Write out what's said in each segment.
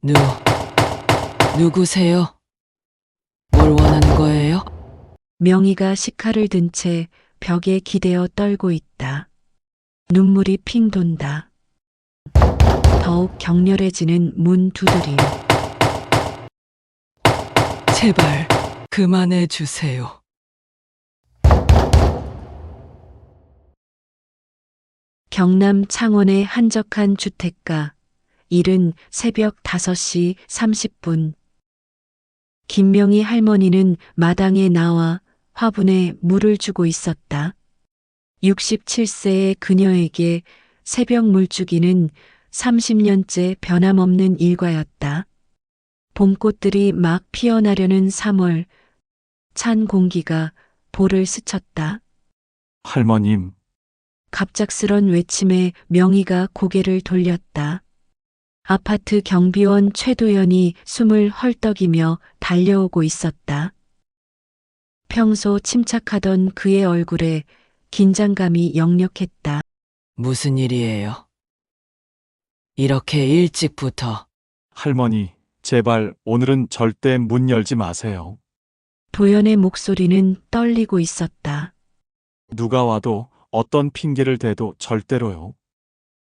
누, 누구세요? 뭘 원하는 거예요? 명희가 식칼을 든 채 벽에 기대어 떨고 있다. 눈물이 핑 돈다. 더욱 격렬해지는 문 두드림. 제발 그만해 주세요. 경남 창원의 한적한 주택가. 일은 새벽 5시 30분. 김명희 할머니는 마당에 나와 화분에 물을 주고 있었다. 67세의 그녀에게 새벽 물주기는 30년째 변함없는 일과였다. 봄꽃들이 막 피어나려는 3월, 찬 공기가 볼을 스쳤다. 할머님, 갑작스런 외침에 명희가 고개를 돌렸다. 아파트 경비원 최도연이 숨을 헐떡이며 달려오고 있었다. 평소 침착하던 그의 얼굴에 긴장감이 역력했다. 무슨 일이에요? 이렇게 일찍부터. 할머니, 제발 오늘은 절대 문 열지 마세요. 도연의 목소리는 떨리고 있었다. 누가 와도 어떤 핑계를 대도 절대로요.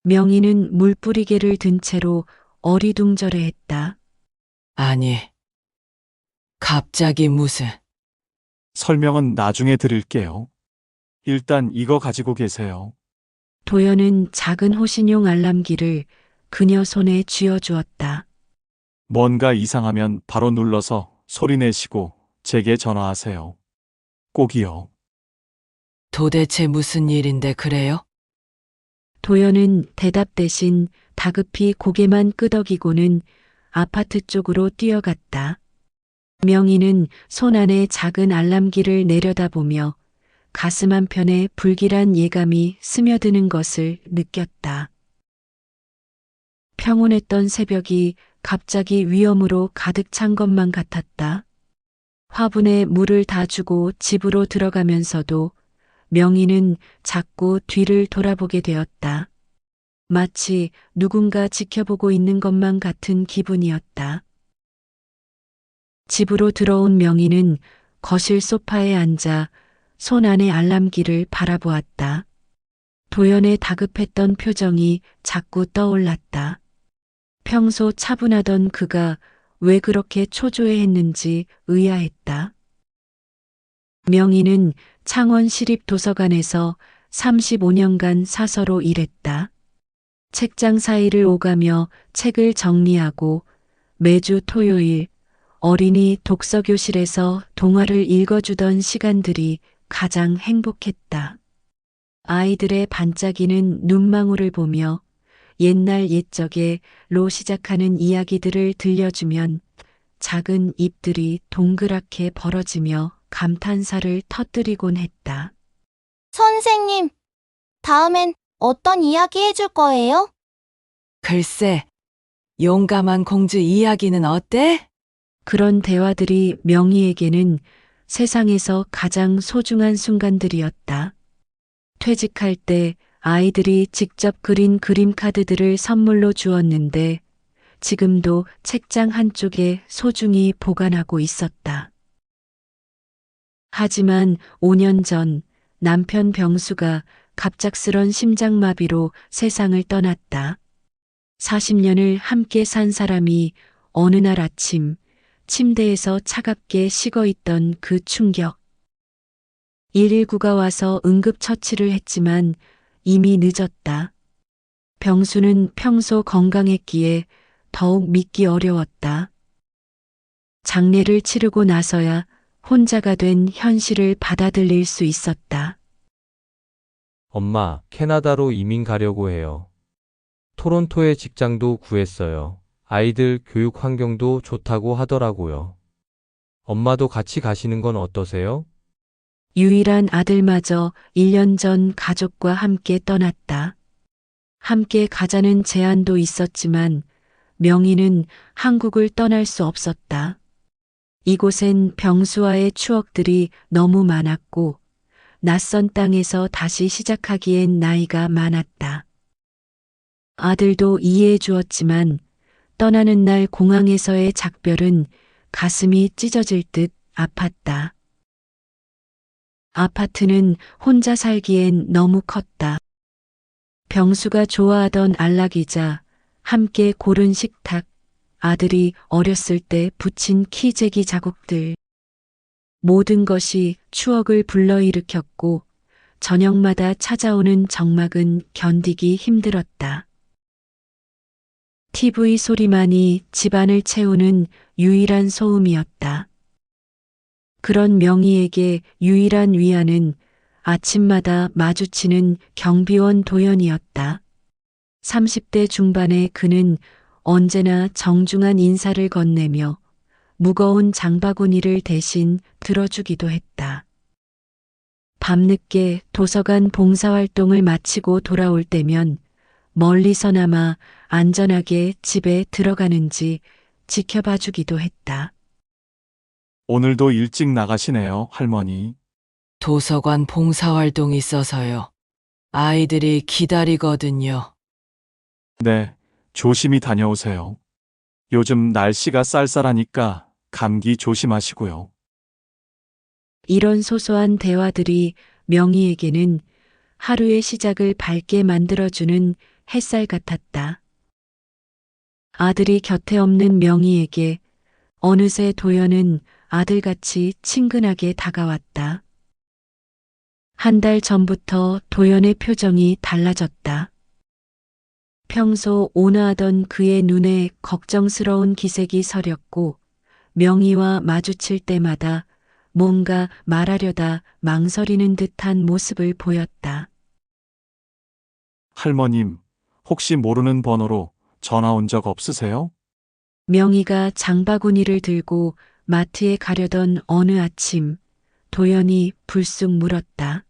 명희는 물뿌리개를 든 채로 어리둥절해했다. 아니, 갑자기 무슨. 설명은 나중에 드릴게요. 일단 이거 가지고 계세요. 도연은 작은 호신용 알람기를 그녀 손에 쥐어주었다. 뭔가 이상하면 바로 눌러서 소리 내시고 제게 전화하세요. 꼭이요. 도대체 무슨 일인데 그래요? 도연은 대답 대신 다급히 고개만 끄덕이고는 아파트 쪽으로 뛰어갔다. 명희는 손 안에 작은 알람기를 내려다보며 가슴 한편에 불길한 예감이 스며드는 것을 느꼈다. 평온했던 새벽이 갑자기 위험으로 가득 찬 것만 같았다. 화분에 물을 다 주고 집으로 들어가면서도 명희는 자꾸 뒤를 돌아보게 되었다. 마치 누군가 지켜보고 있는 것만 같은 기분이었다. 집으로 들어온 명희는 거실 소파에 앉아 손 안의 알람기를 바라보았다. 도연의 다급했던 표정이 자꾸 떠올랐다. 평소 차분하던 그가 왜 그렇게 초조해했는지 의아했다. 명희는 창원시립도서관에서 35년간 사서로 일했다. 책장 사이를 오가며 책을 정리하고 매주 토요일 어린이 독서교실에서 동화를 읽어주던 시간들이 가장 행복했다. 아이들의 반짝이는 눈망울을 보며 옛날 옛적에로 시작하는 이야기들을 들려주면 작은 입들이 동그랗게 벌어지며 감탄사를 터뜨리곤 했다. 선생님, 다음엔 어떤 이야기 해줄 거예요? 글쎄, 용감한 공주 이야기는 어때? 그런 대화들이 명희에게는 세상에서 가장 소중한 순간들이었다. 퇴직할 때 아이들이 직접 그린 그림 카드들을 선물로 주었는데 지금도 책장 한쪽에 소중히 보관하고 있었다. 하지만 5년 전 남편 병수가 갑작스런 심장마비로 세상을 떠났다. 40년을 함께 산 사람이 어느 날 아침 침대에서 차갑게 식어 있던 그 충격. 119가 와서 응급처치를 했지만 이미 늦었다. 병수는 평소 건강했기에 더욱 믿기 어려웠다. 장례를 치르고 나서야 혼자가 된 현실을 받아들일 수 있었다. 엄마, 캐나다로 이민 가려고 해요. 토론토에 직장도 구했어요. 아이들 교육 환경도 좋다고 하더라고요. 엄마도 같이 가시는 건 어떠세요? 유일한 아들마저 1년 전 가족과 함께 떠났다. 함께 가자는 제안도 있었지만 명희는 한국을 떠날 수 없었다. 이곳엔 병수와의 추억들이 너무 많았고 낯선 땅에서 다시 시작하기엔 나이가 많았다. 아들도 이해해 주었지만 떠나는 날 공항에서의 작별은 가슴이 찢어질 듯 아팠다. 아파트는 혼자 살기엔 너무 컸다. 병수가 좋아하던 안락이자 함께 고른 식탁, 아들이 어렸을 때 붙인 키재기 자국들. 모든 것이 추억을 불러일으켰고 저녁마다 찾아오는 적막은 견디기 힘들었다. TV 소리만이 집안을 채우는 유일한 소음이었다. 그런 명희에게 유일한 위안은 아침마다 마주치는 경비원 도연이었다. 30대 중반의 그는 언제나 정중한 인사를 건네며 무거운 장바구니를 대신 들어주기도 했다. 밤늦게 도서관 봉사활동을 마치고 돌아올 때면 멀리서나마 안전하게 집에 들어가는지 지켜봐 주기도 했다. 오늘도 일찍 나가시네요, 할머니. 도서관 봉사활동 있어서요. 아이들이 기다리거든요. 네, 조심히 다녀오세요. 요즘 날씨가 쌀쌀하니까 감기 조심하시고요. 이런 소소한 대화들이 명희에게는 하루의 시작을 밝게 만들어주는 햇살 같았다. 아들이 곁에 없는 명희에게 어느새 도연은 아들같이 친근하게 다가왔다. 한 달 전부터 도연의 표정이 달라졌다. 평소 온화하던 그의 눈에 걱정스러운 기색이 서렸고 명희와 마주칠 때마다 뭔가 말하려다 망설이는 듯한 모습을 보였다. 할머님, 혹시 모르는 번호로 전화 온 적 없으세요? 명희가 장바구니를 들고 마트에 가려던 어느 아침, 도연이 불쑥 물었다.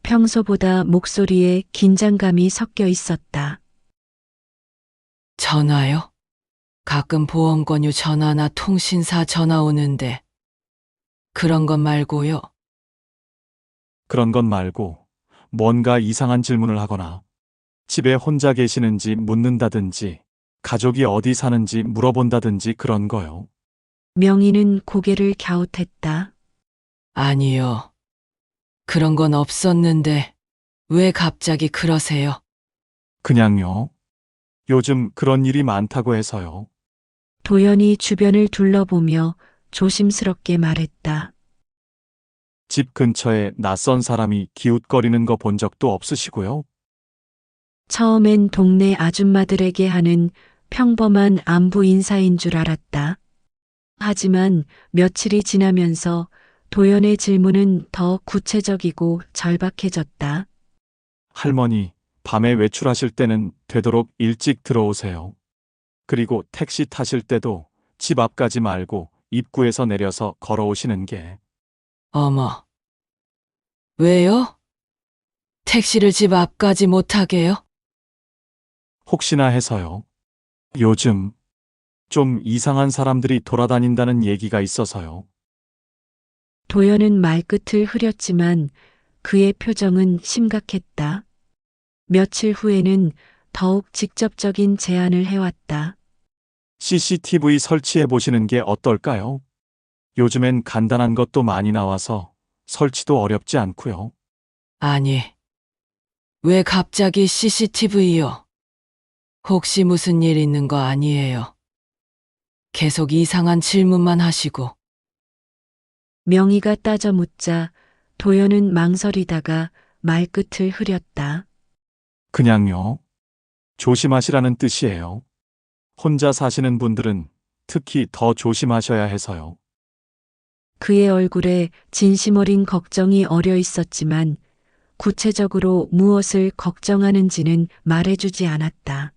평소보다 목소리에 긴장감이 섞여 있었다. 전화요? 가끔 보험권유 전화나 통신사 전화 오는데 그런 것 말고요. 그런 건 말고 뭔가 이상한 질문을 하거나 집에 혼자 계시는지 묻는다든지 가족이 어디 사는지 물어본다든지 그런 거요. 명희는 고개를 갸웃했다. 아니요. 그런 건 없었는데 왜 갑자기 그러세요? 그냥요. 요즘 그런 일이 많다고 해서요. 도연이 주변을 둘러보며 조심스럽게 말했다. 집 근처에 낯선 사람이 기웃거리는 거 본 적도 없으시고요. 처음엔 동네 아줌마들에게 하는 평범한 안부 인사인 줄 알았다. 하지만 며칠이 지나면서 도연의 질문은 더 구체적이고 절박해졌다. 할머니, 밤에 외출하실 때는 되도록 일찍 들어오세요. 그리고 택시 타실 때도 집 앞까지 말고 입구에서 내려서 걸어오시는 게. 어머. 왜요? 택시를 집 앞까지 못 타게요? 혹시나 해서요. 요즘 좀 이상한 사람들이 돌아다닌다는 얘기가 있어서요. 도연은 말끝을 흐렸지만 그의 표정은 심각했다. 며칠 후에는 더욱 직접적인 제안을 해왔다. CCTV 설치해 보시는 게 어떨까요? 요즘엔 간단한 것도 많이 나와서 설치도 어렵지 않고요. 아니. 왜 갑자기 CCTV요? 혹시 무슨 일 있는 거 아니에요? 계속 이상한 질문만 하시고. 명희가 따져 묻자 도연은 망설이다가 말끝을 흐렸다. 그냥요. 조심하시라는 뜻이에요. 혼자 사시는 분들은 특히 더 조심하셔야 해서요. 그의 얼굴에 진심 어린 걱정이 어려 있었지만 구체적으로 무엇을 걱정하는지는 말해주지 않았다.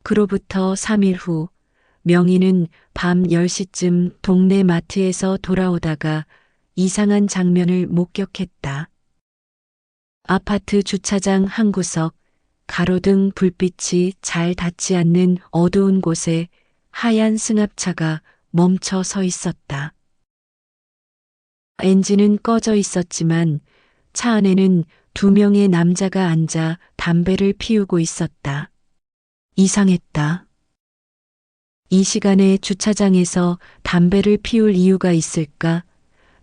그로부터 3일 후 명희는 밤 10시쯤 동네 마트에서 돌아오다가 이상한 장면을 목격했다. 아파트 주차장 한 구석, 가로등 불빛이 잘 닿지 않는 어두운 곳에 하얀 승합차가 멈춰 서 있었다. 엔진은 꺼져 있었지만 차 안에는 2명의 남자가 앉아 담배를 피우고 있었다. 이상했다. 이 시간에 주차장에서 담배를 피울 이유가 있을까?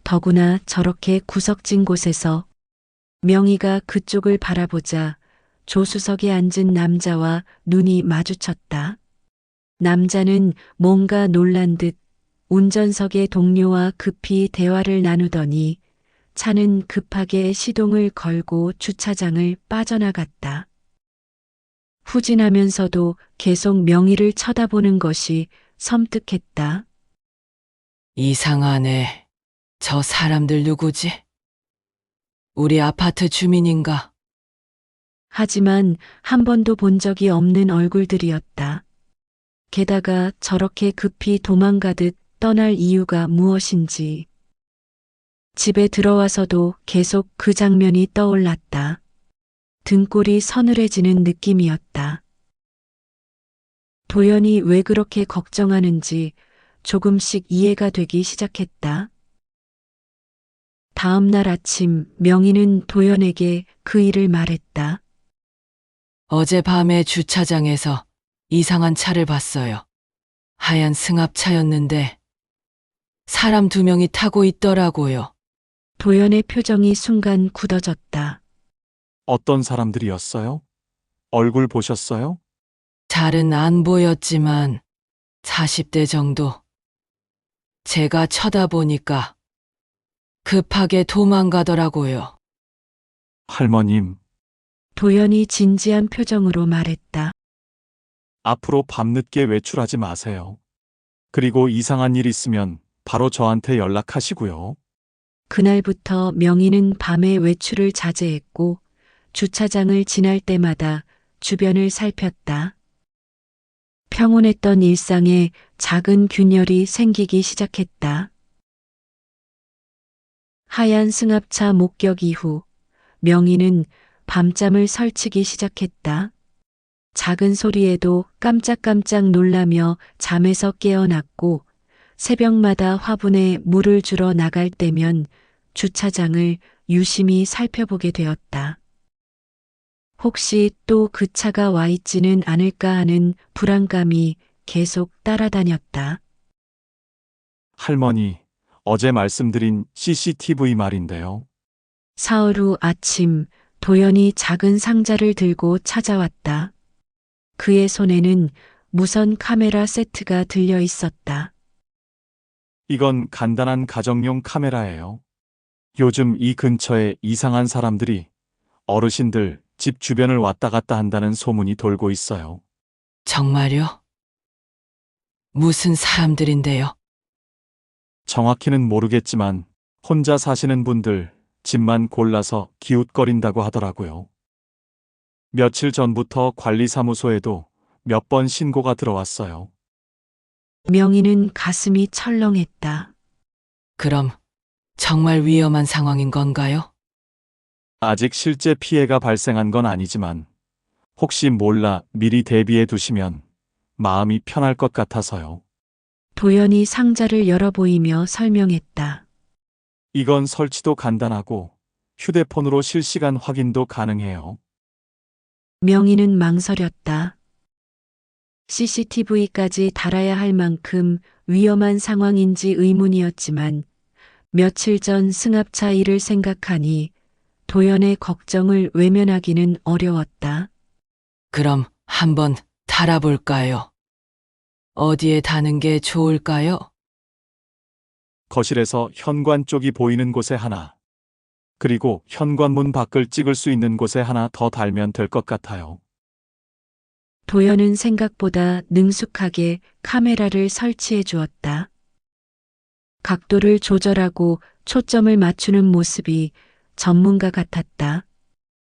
더구나 저렇게 구석진 곳에서. 명희가 그쪽을 바라보자 조수석에 앉은 남자와 눈이 마주쳤다. 남자는 뭔가 놀란 듯 운전석의 동료와 급히 대화를 나누더니 차는 급하게 시동을 걸고 주차장을 빠져나갔다. 후진하면서도 계속 명희를 쳐다보는 것이 섬뜩했다. 이상하네. 저 사람들 누구지? 우리 아파트 주민인가? 하지만 한 번도 본 적이 없는 얼굴들이었다. 게다가 저렇게 급히 도망가듯 떠날 이유가 무엇인지. 집에 들어와서도 계속 그 장면이 떠올랐다. 등골이 서늘해지는 느낌이었다. 도연이 왜 그렇게 걱정하는지 조금씩 이해가 되기 시작했다. 다음 날 아침 명희는 도연에게 그 일을 말했다. 어젯밤에 주차장에서 이상한 차를 봤어요. 하얀 승합차였는데 사람 2명이 타고 있더라고요. 도연의 표정이 순간 굳어졌다. 어떤 사람들이었어요? 얼굴 보셨어요? 잘은 안 보였지만 40대 정도. 제가 쳐다보니까 급하게 도망가더라고요. 할머님, 도연이 진지한 표정으로 말했다. 앞으로 밤늦게 외출하지 마세요. 그리고 이상한 일 있으면 바로 저한테 연락하시고요. 그날부터 명희는 밤에 외출을 자제했고 주차장을 지날 때마다 주변을 살폈다. 평온했던 일상에 작은 균열이 생기기 시작했다. 하얀 승합차 목격 이후 명희는 밤잠을 설치기 시작했다. 작은 소리에도 깜짝깜짝 놀라며 잠에서 깨어났고 새벽마다 화분에 물을 주러 나갈 때면 주차장을 유심히 살펴보게 되었다. 혹시 또 그 차가 와 있지는 않을까 하는 불안감이 계속 따라다녔다. 할머니, 어제 말씀드린 CCTV 말인데요. 사흘 후 아침 도연이 작은 상자를 들고 찾아왔다. 그의 손에는 무선 카메라 세트가 들려 있었다. 이건 간단한 가정용 카메라예요. 요즘 이 근처에 이상한 사람들이 어르신들 집 주변을 왔다 갔다 한다는 소문이 돌고 있어요. 정말요? 무슨 사람들인데요? 정확히는 모르겠지만 혼자 사시는 분들 집만 골라서 기웃거린다고 하더라고요. 며칠 전부터 관리사무소에도 몇 번 신고가 들어왔어요. 명희는 가슴이 철렁했다. 그럼 정말 위험한 상황인 건가요? 아직 실제 피해가 발생한 건 아니지만 혹시 몰라 미리 대비해 두시면 마음이 편할 것 같아서요. 도연이 상자를 열어 보이며 설명했다. 이건 설치도 간단하고 휴대폰으로 실시간 확인도 가능해요. 명희는 망설였다. CCTV까지 달아야 할 만큼 위험한 상황인지 의문이었지만 며칠 전 승합차 일을 생각하니 도연의 걱정을 외면하기는 어려웠다. 그럼 한번 달아볼까요? 어디에 다는 게 좋을까요? 거실에서 현관 쪽이 보이는 곳에 하나, 그리고 현관문 밖을 찍을 수 있는 곳에 하나 더 달면 될 것 같아요. 도연은 생각보다 능숙하게 카메라를 설치해 주었다. 각도를 조절하고 초점을 맞추는 모습이 전문가 같았다.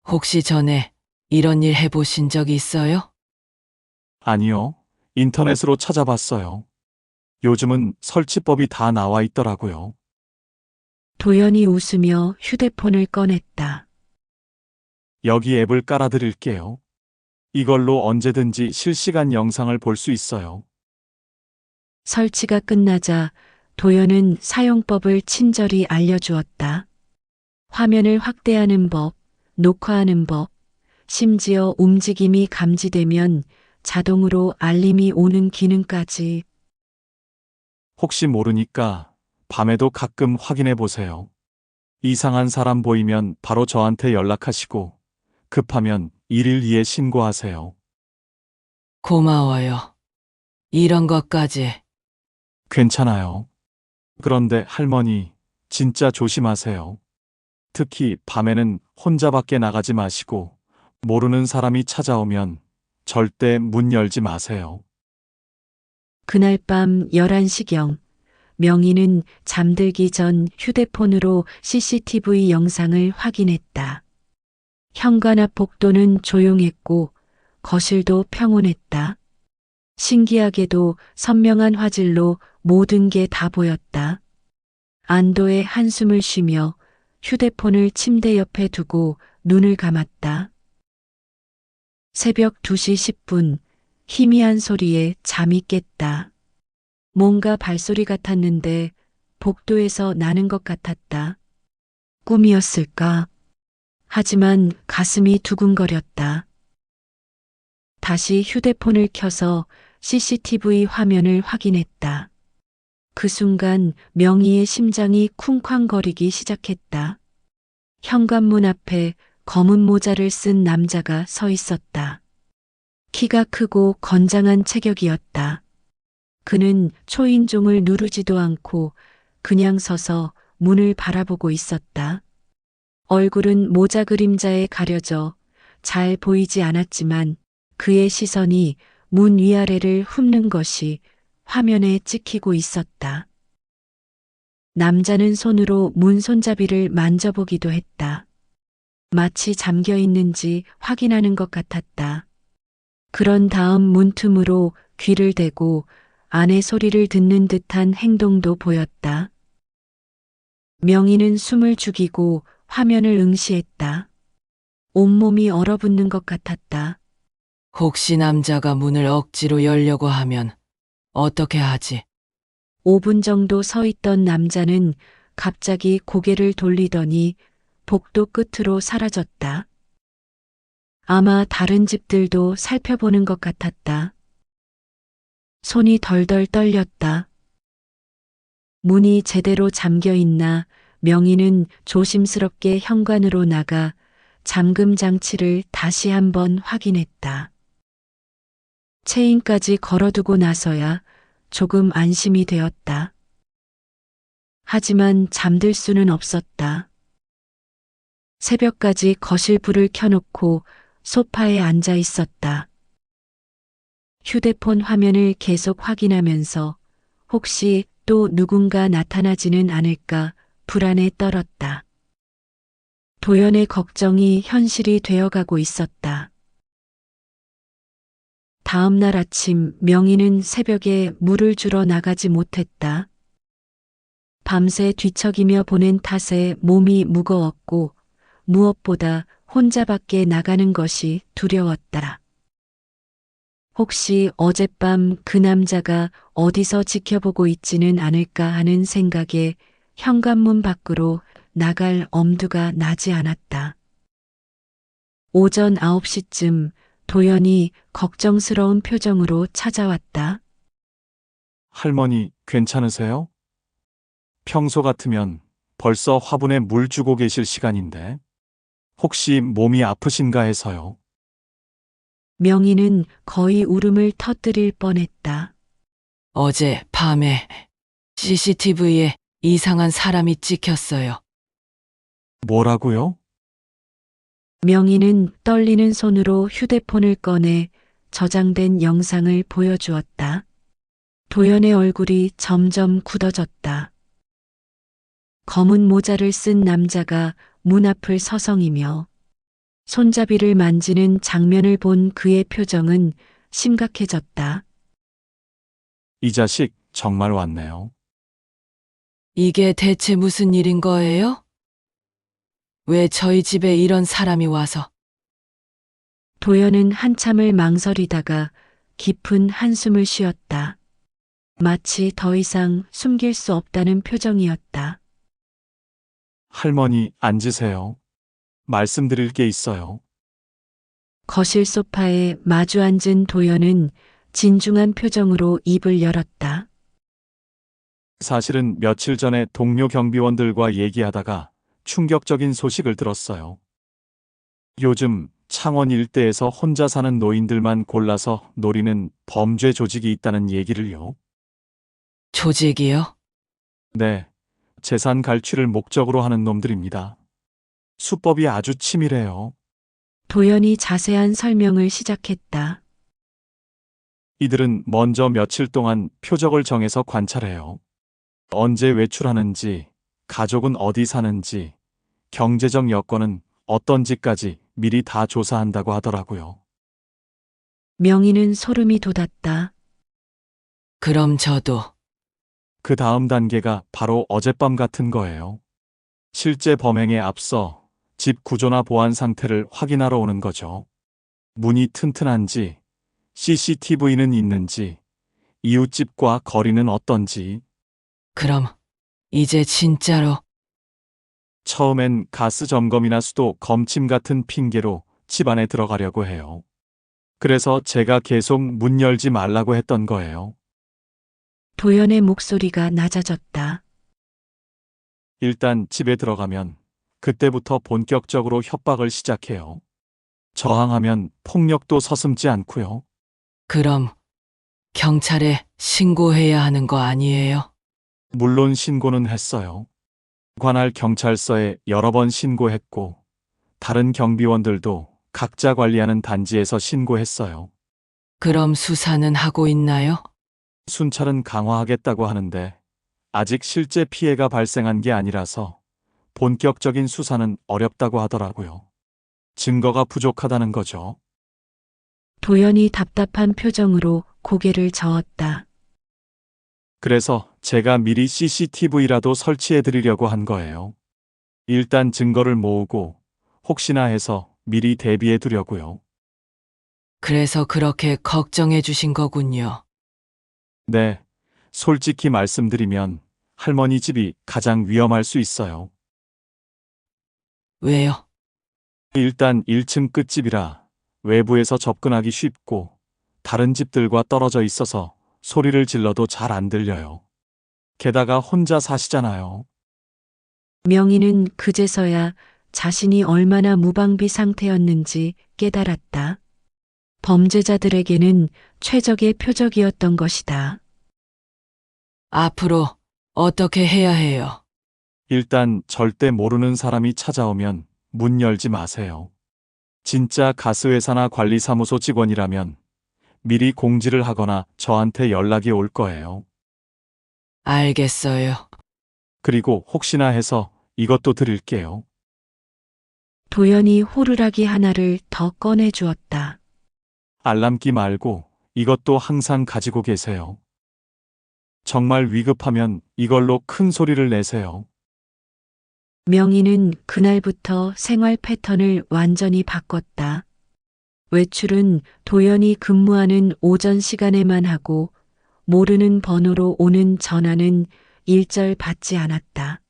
혹시 전에 이런 일 해보신 적 있어요? 아니요, 인터넷으로 찾아봤어요. 요즘은 설치법이 다 나와 있더라고요. 도연이 웃으며 휴대폰을 꺼냈다. 여기 앱을 깔아드릴게요. 이걸로 언제든지 실시간 영상을 볼 수 있어요. 설치가 끝나자 도연은 사용법을 친절히 알려주었다. 화면을 확대하는 법, 녹화하는 법, 심지어 움직임이 감지되면 자동으로 알림이 오는 기능까지. 혹시 모르니까 밤에도 가끔 확인해 보세요. 이상한 사람 보이면 바로 저한테 연락하시고 급하면 112에 신고하세요. 고마워요. 이런 것까지. 괜찮아요. 그런데 할머니, 진짜 조심하세요. 특히 밤에는 혼자 밖에 나가지 마시고 모르는 사람이 찾아오면 절대 문 열지 마세요. 그날 밤 11시경 명희는 잠들기 전 휴대폰으로 CCTV 영상을 확인했다. 현관 앞 복도는 조용했고 거실도 평온했다. 신기하게도 선명한 화질로 모든 게 다 보였다. 안도의 한숨을 쉬며 휴대폰을 침대 옆에 두고 눈을 감았다. 새벽 2시 10분 희미한 소리에 잠이 깼다. 뭔가 발소리 같았는데 복도에서 나는 것 같았다. 꿈이었을까? 하지만 가슴이 두근거렸다. 다시 휴대폰을 켜서 CCTV 화면을 확인했다. 그 순간 명희의 심장이 쿵쾅거리기 시작했다. 현관문 앞에 검은 모자를 쓴 남자가 서 있었다. 키가 크고 건장한 체격이었다. 그는 초인종을 누르지도 않고 그냥 서서 문을 바라보고 있었다. 얼굴은 모자 그림자에 가려져 잘 보이지 않았지만 그의 시선이 문 위아래를 훑는 것이 화면에 찍히고 있었다. 남자는 손으로 문 손잡이를 만져보기도 했다. 마치 잠겨 있는지 확인하는 것 같았다. 그런 다음 문틈으로 귀를 대고 안의 소리를 듣는 듯한 행동도 보였다. 명희는 숨을 죽이고 화면을 응시했다. 온몸이 얼어붙는 것 같았다. 혹시 남자가 문을 억지로 열려고 하면 어떻게 하지? 5분 정도 서 있던 남자는 갑자기 고개를 돌리더니 복도 끝으로 사라졌다. 아마 다른 집들도 살펴보는 것 같았다. 손이 덜덜 떨렸다. 문이 제대로 잠겨 있나 명희는 조심스럽게 현관으로 나가 잠금 장치를 다시 한번 확인했다. 체인까지 걸어두고 나서야 조금 안심이 되었다. 하지만 잠들 수는 없었다. 새벽까지 거실 불을 켜놓고 소파에 앉아 있었다. 휴대폰 화면을 계속 확인하면서 혹시 또 누군가 나타나지는 않을까 불안에 떨었다. 도연의 걱정이 현실이 되어가고 있었다. 다음 날 아침 명희는 새벽에 물을 주러 나가지 못했다. 밤새 뒤척이며 보낸 탓에 몸이 무거웠고 무엇보다 혼자 밖에 나가는 것이 두려웠다. 혹시 어젯밤 그 남자가 어디서 지켜보고 있지는 않을까 하는 생각에 현관문 밖으로 나갈 엄두가 나지 않았다. 오전 9시쯤 도연이 걱정스러운 표정으로 찾아왔다. 할머니, 괜찮으세요? 평소 같으면 벌써 화분에 물 주고 계실 시간인데 혹시 몸이 아프신가 해서요. 명희는 거의 울음을 터뜨릴 뻔했다. 어제 밤에 CCTV에 이상한 사람이 찍혔어요. 뭐라고요? 명희는 떨리는 손으로 휴대폰을 꺼내 저장된 영상을 보여주었다. 도연의 얼굴이 점점 굳어졌다. 검은 모자를 쓴 남자가 문 앞을 서성이며 손잡이를 만지는 장면을 본 그의 표정은 심각해졌다. 이 자식 정말 왔네요. 이게 대체 무슨 일인 거예요? 왜 저희 집에 이런 사람이 와서? 도연은 한참을 망설이다가 깊은 한숨을 쉬었다. 마치 더 이상 숨길 수 없다는 표정이었다. 할머니, 앉으세요. 말씀드릴 게 있어요. 거실 소파에 마주 앉은 도연은 진중한 표정으로 입을 열었다. 사실은 며칠 전에 동료 경비원들과 얘기하다가 충격적인 소식을 들었어요. 요즘 창원 일대에서 혼자 사는 노인들만 골라서 노리는 범죄 조직이 있다는 얘기를요. 조직이요? 네, 재산 갈취를 목적으로 하는 놈들입니다. 수법이 아주 치밀해요. 도연이 자세한 설명을 시작했다. 이들은 먼저 며칠 동안 표적을 정해서 관찰해요. 언제 외출하는지, 가족은 어디 사는지, 경제적 여건은 어떤지까지 미리 다 조사한다고 하더라고요. 명희는 소름이 돋았다. 그럼 저도 그 다음 단계가 바로 어젯밤 같은 거예요. 실제 범행에 앞서 집 구조나 보안 상태를 확인하러 오는 거죠. 문이 튼튼한지, CCTV는 있는지, 이웃집과 거리는 어떤지. 그럼 이제 진짜로 처음엔 가스 점검이나 수도 검침 같은 핑계로 집 안에 들어가려고 해요. 그래서 제가 계속 문 열지 말라고 했던 거예요. 도연의 목소리가 낮아졌다. 일단 집에 들어가면 그때부터 본격적으로 협박을 시작해요. 저항하면 폭력도 서슴지 않고요. 그럼 경찰에 신고해야 하는 거 아니에요? 물론 신고는 했어요. 관할 경찰서에 여러 번 신고했고, 다른 경비원들도 각자 관리하는 단지에서 신고했어요. 그럼 수사는 하고 있나요? 순찰은 강화하겠다고 하는데, 아직 실제 피해가 발생한 게 아니라서 본격적인 수사는 어렵다고 하더라고요. 증거가 부족하다는 거죠. 도연이 답답한 표정으로 고개를 저었다. 그래서 제가 미리 CCTV라도 설치해 드리려고 한 거예요. 일단 증거를 모으고 혹시나 해서 미리 대비해 두려고요. 그래서 그렇게 걱정해 주신 거군요. 네, 솔직히 말씀드리면 할머니 집이 가장 위험할 수 있어요. 왜요? 일단 1층 끝집이라 외부에서 접근하기 쉽고 다른 집들과 떨어져 있어서 소리를 질러도 잘 안 들려요. 게다가 혼자 사시잖아요. 명희는 그제서야 자신이 얼마나 무방비 상태였는지 깨달았다. 범죄자들에게는 최적의 표적이었던 것이다. 앞으로 어떻게 해야 해요? 일단 절대 모르는 사람이 찾아오면 문 열지 마세요. 진짜 가스회사나 관리사무소 직원이라면 미리 공지를 하거나 저한테 연락이 올 거예요. 알겠어요. 그리고 혹시나 해서 이것도 드릴게요. 도연이 호루라기 하나를 더 꺼내 주었다. 알람기 말고 이것도 항상 가지고 계세요. 정말 위급하면 이걸로 큰 소리를 내세요. 명희는 그날부터 생활 패턴을 완전히 바꿨다. 외출은 도연이 근무하는 오전 시간에만 하고 모르는 번호로 오는 전화는 일절 받지 않았다.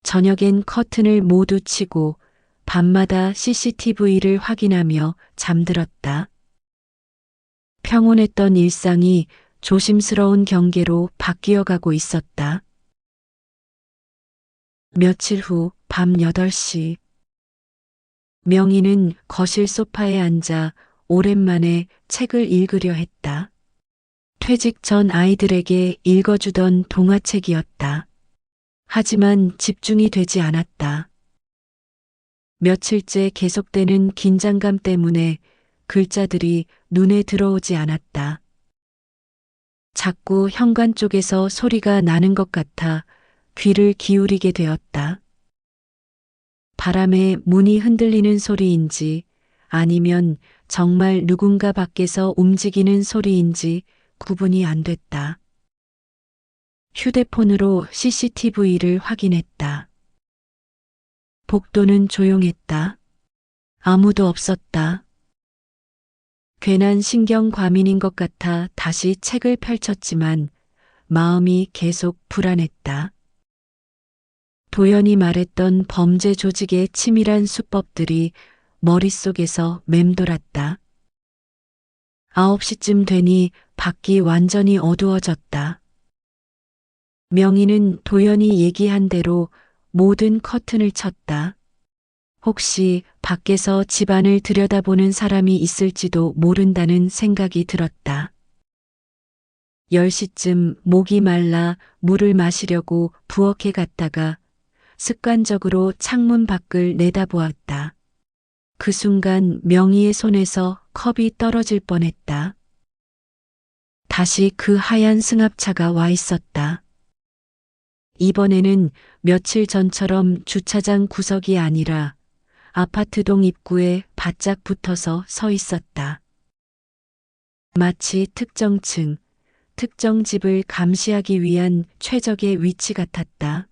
저녁엔 커튼을 모두 치고 밤마다 CCTV를 확인하며 잠들었다. 평온했던 일상이 조심스러운 경계로 바뀌어 가고 있었다. 며칠 후 밤 8시. 명희는 거실 소파에 앉아 오랜만에 책을 읽으려 했다. 퇴직 전 아이들에게 읽어주던 동화책이었다. 하지만 집중이 되지 않았다. 며칠째 계속되는 긴장감 때문에 글자들이 눈에 들어오지 않았다. 자꾸 현관 쪽에서 소리가 나는 것 같아 귀를 기울이게 되었다. 바람에 문이 흔들리는 소리인지 아니면 정말 누군가 밖에서 움직이는 소리인지 구분이 안 됐다. 휴대폰으로 CCTV를 확인했다. 복도는 조용했다. 아무도 없었다. 괜한 신경 과민인 것 같아 다시 책을 펼쳤지만 마음이 계속 불안했다. 도연이 말했던 범죄 조직의 치밀한 수법들이 머릿속에서 맴돌았다. 9시쯤 되니 밖이 완전히 어두워졌다. 명희는 도연이 얘기한 대로 모든 커튼을 쳤다. 혹시 밖에서 집안을 들여다보는 사람이 있을지도 모른다는 생각이 들었다. 10시쯤 목이 말라 물을 마시려고 부엌에 갔다가 습관적으로 창문 밖을 내다보았다. 그 순간 명희의 손에서 컵이 떨어질 뻔했다. 다시 그 하얀 승합차가 와 있었다. 이번에는 며칠 전처럼 주차장 구석이 아니라 아파트동 입구에 바짝 붙어서 서 있었다. 마치 특정층, 특정 집을 감시하기 위한 최적의 위치 같았다.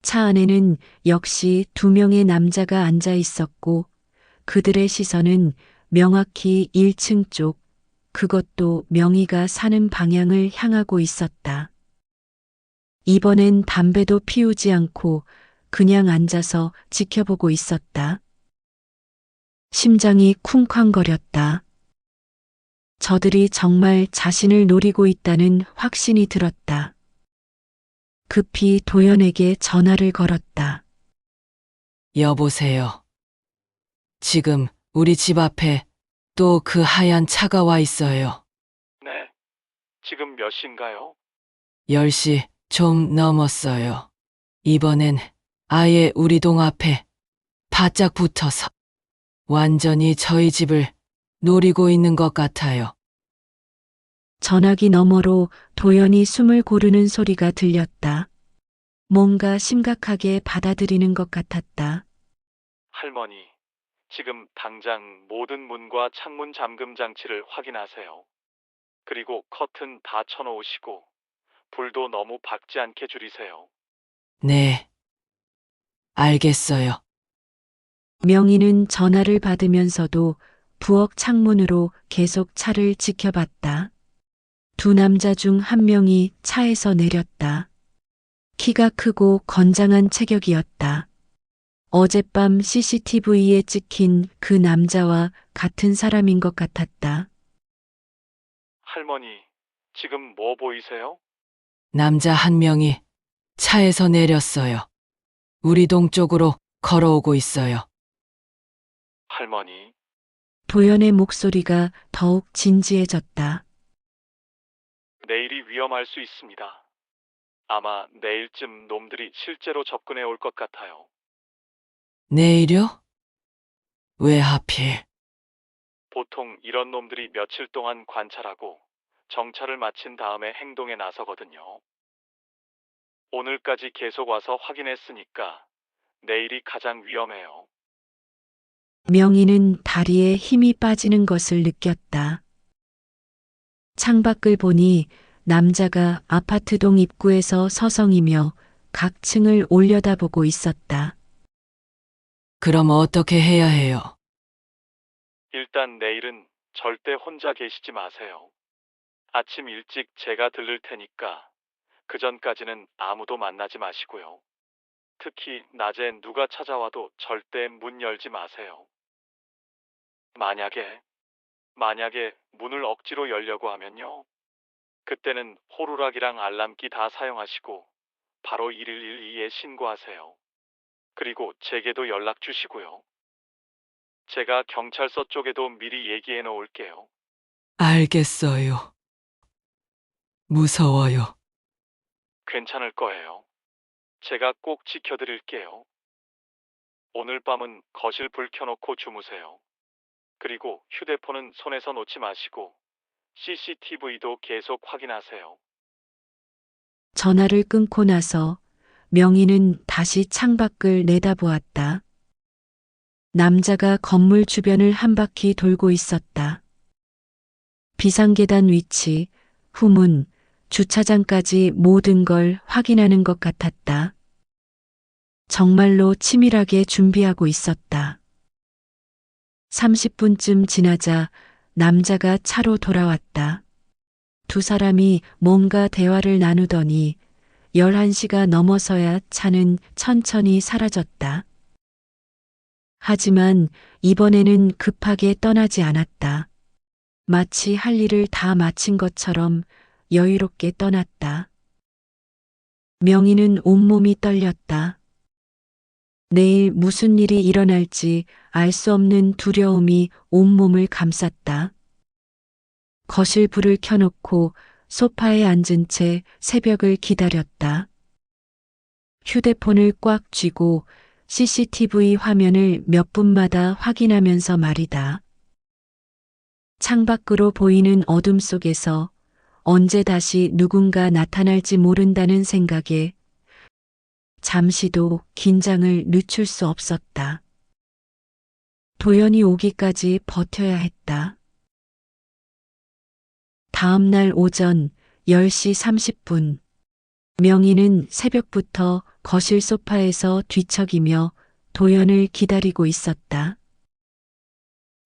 차 안에는 역시 2명의 남자가 앉아 있었고 그들의 시선은 명확히 1층 쪽, 그것도 명희가 사는 방향을 향하고 있었다. 이번엔 담배도 피우지 않고 그냥 앉아서 지켜보고 있었다. 심장이 쿵쾅거렸다. 저들이 정말 자신을 노리고 있다는 확신이 들었다. 급히 도연에게 전화를 걸었다. 여보세요. 지금 우리 집 앞에 또 그 하얀 차가 와 있어요. 네. 지금 몇 시인가요? 10시 좀 넘었어요. 이번엔 아예 우리 동 앞에 바짝 붙어서 완전히 저희 집을 노리고 있는 것 같아요. 전화기 너머로 도연이 숨을 고르는 소리가 들렸다. 뭔가 심각하게 받아들이는 것 같았다. 할머니, 지금 당장 모든 문과 창문 잠금 장치를 확인하세요. 그리고 커튼 다 쳐놓으시고 불도 너무 밝지 않게 줄이세요. 네. 알겠어요. 명희는 전화를 받으면서도 부엌 창문으로 계속 차를 지켜봤다. 2 남자 중 1명이 차에서 내렸다. 키가 크고 건장한 체격이었다. 어젯밤 CCTV에 찍힌 그 남자와 같은 사람인 것 같았다. 할머니, 지금 뭐 보이세요? 남자 1명이 차에서 내렸어요. 우리 동 쪽으로 걸어오고 있어요. 할머니, 도연의 목소리가 더욱 진지해졌다. 내일이 위험할 수 있습니다. 아마 내일쯤 놈들이 실제로 접근해 올 것 같아요. 내일요? 왜 하필? 보통 이런 놈들이 며칠 동안 관찰하고 정찰을 마친 다음에 행동에 나서거든요. 오늘까지 계속 와서 확인했으니까 내일이 가장 위험해요. 명희는 다리에 힘이 빠지는 것을 느꼈다. 창밖을 보니 남자가 아파트동 입구에서 서성이며 각 층을 올려다보고 있었다. 그럼 어떻게 해야 해요? 일단 내일은 절대 혼자 계시지 마세요. 아침 일찍 제가 들를 테니까 그 전까지는 아무도 만나지 마시고요. 특히 낮에 누가 찾아와도 절대 문 열지 마세요. 만약에 문을 억지로 열려고 하면요. 그때는 호루라기랑 알람기 다 사용하시고 바로 1112에 신고하세요. 그리고 제게도 연락 주시고요. 제가 경찰서 쪽에도 미리 얘기해 놓을게요. 알겠어요. 무서워요. 괜찮을 거예요. 제가 꼭 지켜드릴게요. 오늘 밤은 거실 불 켜놓고 주무세요. 그리고 휴대폰은 손에서 놓지 마시고 CCTV도 계속 확인하세요. 전화를 끊고 나서 명희는 다시 창밖을 내다보았다. 남자가 건물 주변을 한 바퀴 돌고 있었다. 비상계단 위치, 후문, 주차장까지 모든 걸 확인하는 것 같았다. 정말로 치밀하게 준비하고 있었다. 30분쯤 지나자 남자가 차로 돌아왔다. 2 사람이 뭔가 대화를 나누더니 11시가 넘어서야 차는 천천히 사라졌다. 하지만 이번에는 급하게 떠나지 않았다. 마치 할 일을 다 마친 것처럼 여유롭게 떠났다. 명희는 온몸이 떨렸다. 내일 무슨 일이 일어날지 알 수 없는 두려움이 온몸을 감쌌다. 거실 불을 켜놓고 소파에 앉은 채 새벽을 기다렸다. 휴대폰을 꽉 쥐고 CCTV 화면을 몇 분마다 확인하면서 말이다. 창밖으로 보이는 어둠 속에서 언제 다시 누군가 나타날지 모른다는 생각에 잠시도 긴장을 늦출 수 없었다. 도연이 오기까지 버텨야 했다. 다음 날 오전 10시 30분. 명희는 새벽부터 거실 소파에서 뒤척이며 도연을 기다리고 있었다.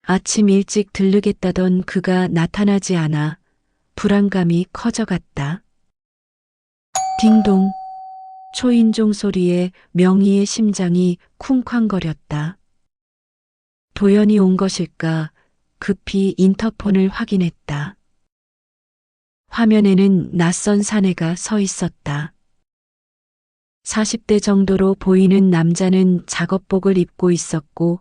아침 일찍 들르겠다던 그가 나타나지 않아 불안감이 커져갔다. 딩동. 초인종 소리에 명희의 심장이 쿵쾅거렸다. 도연이 온 것일까 급히 인터폰을 확인했다. 화면에는 낯선 사내가 서 있었다. 40대 정도로 보이는 남자는 작업복을 입고 있었고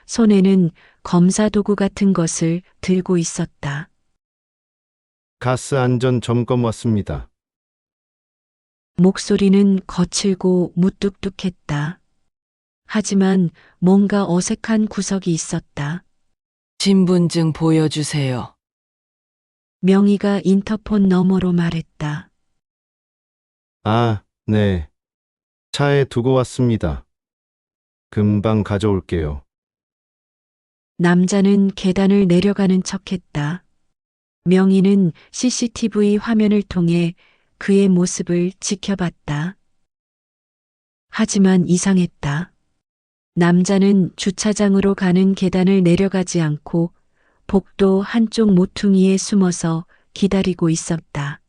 손에는 검사 도구 같은 것을 들고 있었다. 가스 안전 점검 왔습니다. 목소리는 거칠고 무뚝뚝했다. 하지만 뭔가 어색한 구석이 있었다. 신분증 보여주세요. 명희가 인터폰 너머로 말했다. 아, 네. 차에 두고 왔습니다. 금방 가져올게요. 남자는 계단을 내려가는 척했다. 명희는 CCTV 화면을 통해 그의 모습을 지켜봤다. 하지만 이상했다. 남자는 주차장으로 가는 계단을 내려가지 않고 복도 한쪽 모퉁이에 숨어서 기다리고 있었다.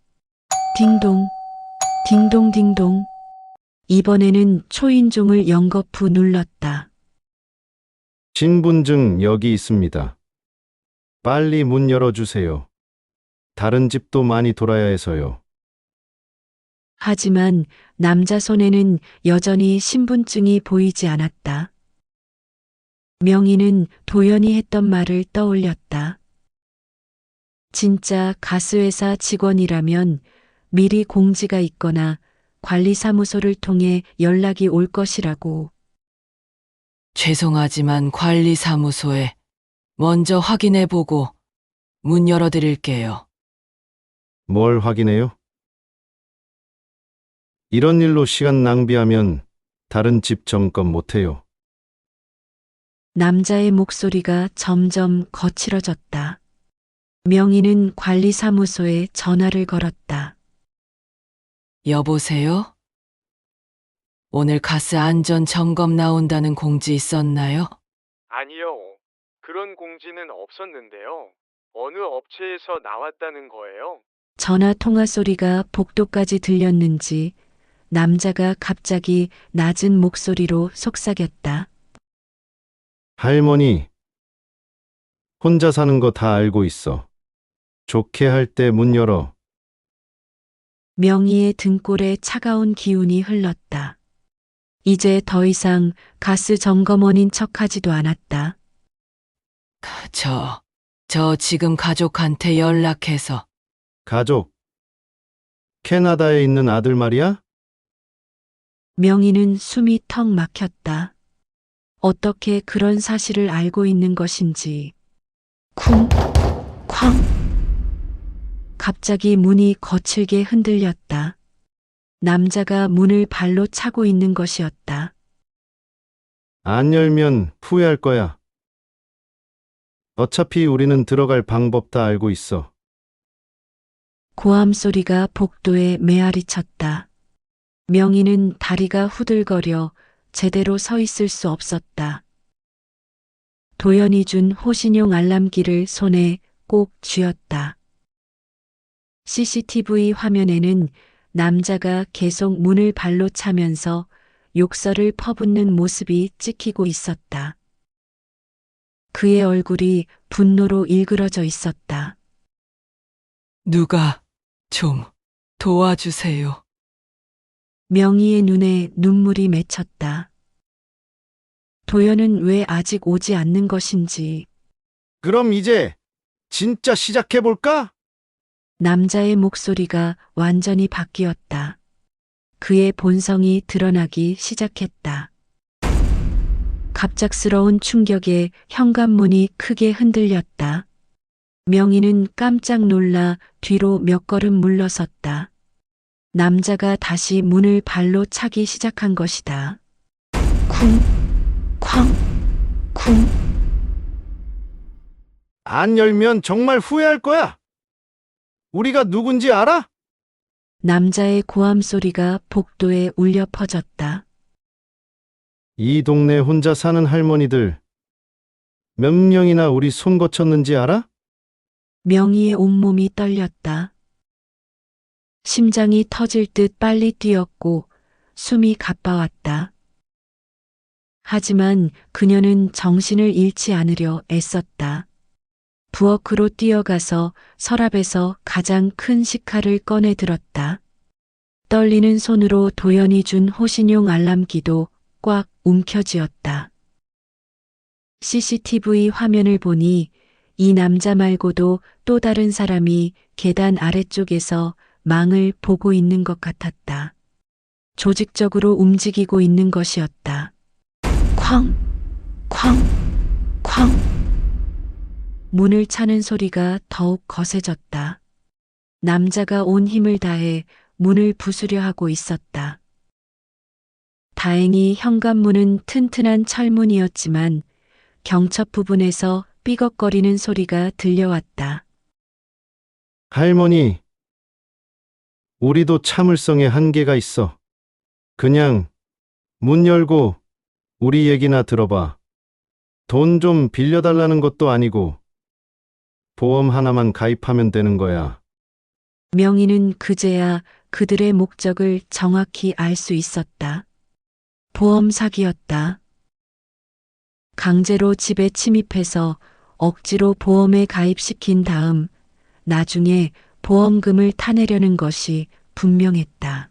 딩동, 딩동딩동. 이번에는 초인종을 연거푸 눌렀다. 신분증 여기 있습니다. 빨리 문 열어주세요. 다른 집도 많이 돌아야 해서요. 하지만 남자 손에는 여전히 신분증이 보이지 않았다. 명희는 도연이 했던 말을 떠올렸다. 진짜 가스회사 직원이라면 미리 공지가 있거나 관리사무소를 통해 연락이 올 것이라고. 죄송하지만 관리사무소에 먼저 확인해보고 문 열어드릴게요. 뭘 확인해요? 이런 일로 시간 낭비하면 다른 집 점검 못해요. 남자의 목소리가 점점 거칠어졌다. 명희는 관리사무소에 전화를 걸었다. 여보세요? 오늘 가스 안전 점검 나온다는 공지 있었나요? 아니요. 그런 공지는 없었는데요. 어느 업체에서 나왔다는 거예요? 전화 통화 소리가 복도까지 들렸는지 남자가 갑자기 낮은 목소리로 속삭였다. 할머니, 혼자 사는 거 다 알고 있어. 좋게 할 때 문 열어. 명희의 등골에 차가운 기운이 흘렀다. 이제 더 이상 가스 점검원인 척하지도 않았다. 저 지금 가족한테 연락해서 가족. 캐나다에 있는 아들 말이야? 명희는 숨이 턱 막혔다. 어떻게 그런 사실을 알고 있는 것인지. 쿵, 쾅. 갑자기 문이 거칠게 흔들렸다. 남자가 문을 발로 차고 있는 것이었다. 안 열면 후회할 거야. 어차피 우리는 들어갈 방법 다 알고 있어. 고함 소리가 복도에 메아리 쳤다. 명희는 다리가 후들거려 제대로 서 있을 수 없었다. 도연이 준 호신용 알람기를 손에 꼭 쥐었다. CCTV 화면에는 남자가 계속 문을 발로 차면서 욕설을 퍼붓는 모습이 찍히고 있었다. 그의 얼굴이 분노로 일그러져 있었다. 누가 좀 도와주세요. 명희의 눈에 눈물이 맺혔다. 도연은 왜 아직 오지 않는 것인지 그럼 이제 진짜 시작해볼까? 남자의 목소리가 완전히 바뀌었다. 그의 본성이 드러나기 시작했다. 갑작스러운 충격에 현관문이 크게 흔들렸다. 명희는 깜짝 놀라 뒤로 몇 걸음 물러섰다. 남자가 다시 문을 발로 차기 시작한 것이다. 쿵, 쾅, 쿵. 안 열면 정말 후회할 거야. 우리가 누군지 알아? 남자의 고함 소리가 복도에 울려 퍼졌다. 이 동네 혼자 사는 할머니들 몇 명이나 우리 손 거쳤는지 알아? 명희의 온몸이 떨렸다. 심장이 터질 듯 빨리 뛰었고 숨이 가빠왔다. 하지만 그녀는 정신을 잃지 않으려 애썼다. 부엌으로 뛰어가서 서랍에서 가장 큰 식칼을 꺼내 들었다. 떨리는 손으로 도연이 준 호신용 알람기도 꽉 움켜쥐었다. CCTV 화면을 보니 이 남자 말고도 또 다른 사람이 계단 아래쪽에서 망을 보고 있는 것 같았다. 조직적으로 움직이고 있는 것이었다. 쾅, 쾅, 쾅. 문을 차는 소리가 더욱 거세졌다. 남자가 온 힘을 다해 문을 부수려 하고 있었다. 다행히 현관문은 튼튼한 철문이었지만 경첩 부분에서 삐걱거리는 소리가 들려왔다. 할머니, 우리도 참을성에 한계가 있어. 그냥 문 열고 우리 얘기나 들어봐. 돈 좀 빌려달라는 것도 아니고 보험 하나만 가입하면 되는 거야. 명희는 그제야 그들의 목적을 정확히 알 수 있었다. 보험 사기였다. 강제로 집에 침입해서 억지로 보험에 가입시킨 다음 나중에 보험금을 타내려는 것이 분명했다.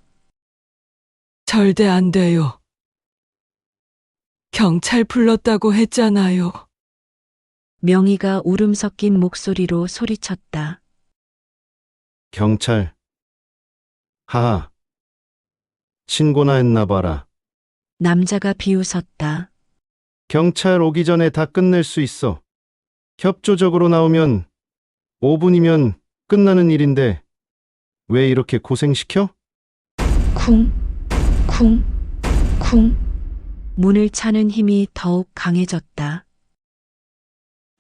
절대 안 돼요. 경찰 불렀다고 했잖아요. 명희가 울음 섞인 목소리로 소리쳤다. 경찰. 하하. 신고나 했나 봐라. 남자가 비웃었다. 경찰 오기 전에 다 끝낼 수 있어. 협조적으로 나오면 5분이면 끝나는 일인데 왜 이렇게 고생시켜? 쿵, 쿵, 쿵. 문을 차는 힘이 더욱 강해졌다.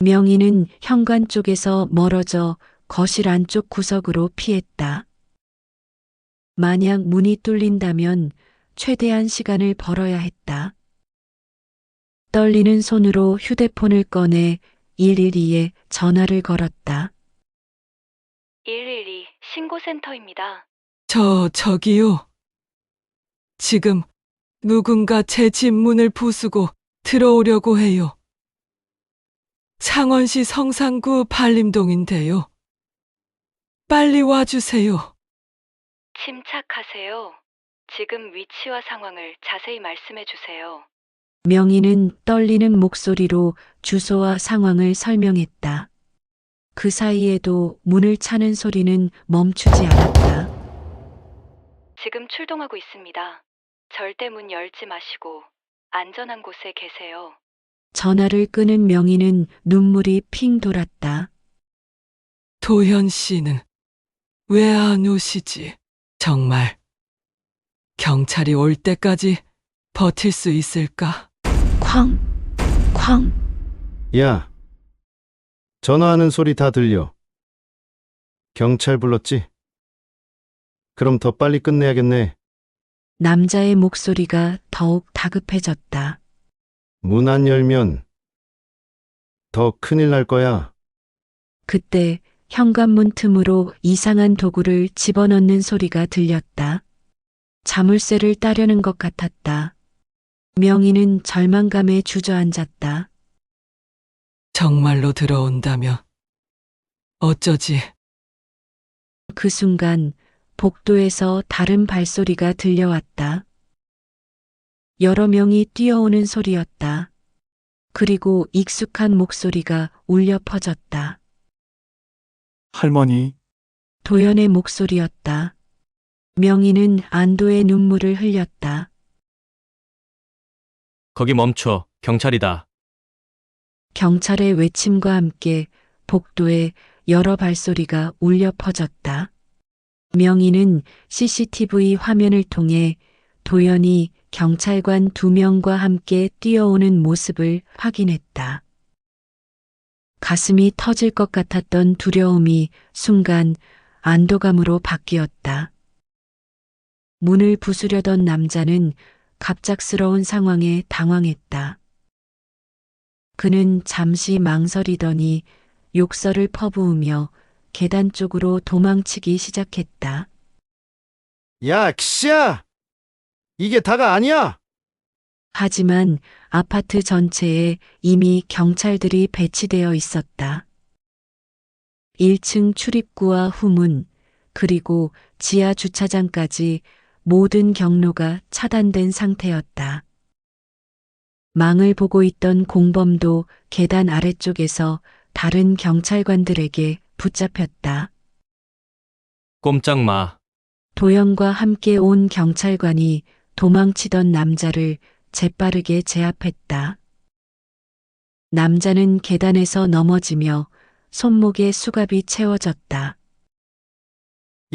명희는 현관 쪽에서 멀어져 거실 안쪽 구석으로 피했다. 만약 문이 뚫린다면 최대한 시간을 벌어야 했다. 떨리는 손으로 휴대폰을 꺼내 112에 전화를 걸었다. 112 신고센터입니다. 저기요. 지금 누군가 제 집 문을 부수고 들어오려고 해요. 창원시 성산구 반림동인데요. 빨리 와주세요. 침착하세요. 지금 위치와 상황을 자세히 말씀해 주세요. 명희는 떨리는 목소리로 주소와 상황을 설명했다. 그 사이에도 문을 차는 소리는 멈추지 않았다. 지금 출동하고 있습니다. 절대 문 열지 마시고 안전한 곳에 계세요. 전화를 끄는 명희는 눈물이 핑 돌았다. 도현 씨는 왜 안 오시지? 정말 경찰이 올 때까지 버틸 수 있을까? 쾅, 쾅. 야, 전화하는 소리 다 들려. 경찰 불렀지? 그럼 더 빨리 끝내야겠네. 남자의 목소리가 더욱 다급해졌다. 문 안 열면 더 큰일 날 거야. 그때 현관문 틈으로 이상한 도구를 집어넣는 소리가 들렸다. 자물쇠를 따려는 것 같았다. 명희는 절망감에 주저앉았다. 정말로 들어온다면 어쩌지? 그 순간 복도에서 다른 발소리가 들려왔다. 여러 명이 뛰어오는 소리였다. 그리고 익숙한 목소리가 울려 퍼졌다. 할머니, 도연의 목소리였다. 명희는 안도의 눈물을 흘렸다. 거기 멈춰. 경찰이다. 경찰의 외침과 함께 복도에 여러 발소리가 울려 퍼졌다. 명희는 CCTV 화면을 통해 도연이 경찰관 2명과 함께 뛰어오는 모습을 확인했다. 가슴이 터질 것 같았던 두려움이 순간 안도감으로 바뀌었다. 문을 부수려던 남자는 갑작스러운 상황에 당황했다. 그는 잠시 망설이더니 욕설을 퍼부으며 계단 쪽으로 도망치기 시작했다. 야, 기씨야! 이게 다가 아니야! 하지만 아파트 전체에 이미 경찰들이 배치되어 있었다. 1층 출입구와 후문, 그리고 지하 주차장까지 모든 경로가 차단된 상태였다. 망을 보고 있던 공범도 계단 아래쪽에서 다른 경찰관들에게 붙잡혔다. 꼼짝 마. 도연과 함께 온 경찰관이 도망치던 남자를 재빠르게 제압했다. 남자는 계단에서 넘어지며 손목에 수갑이 채워졌다.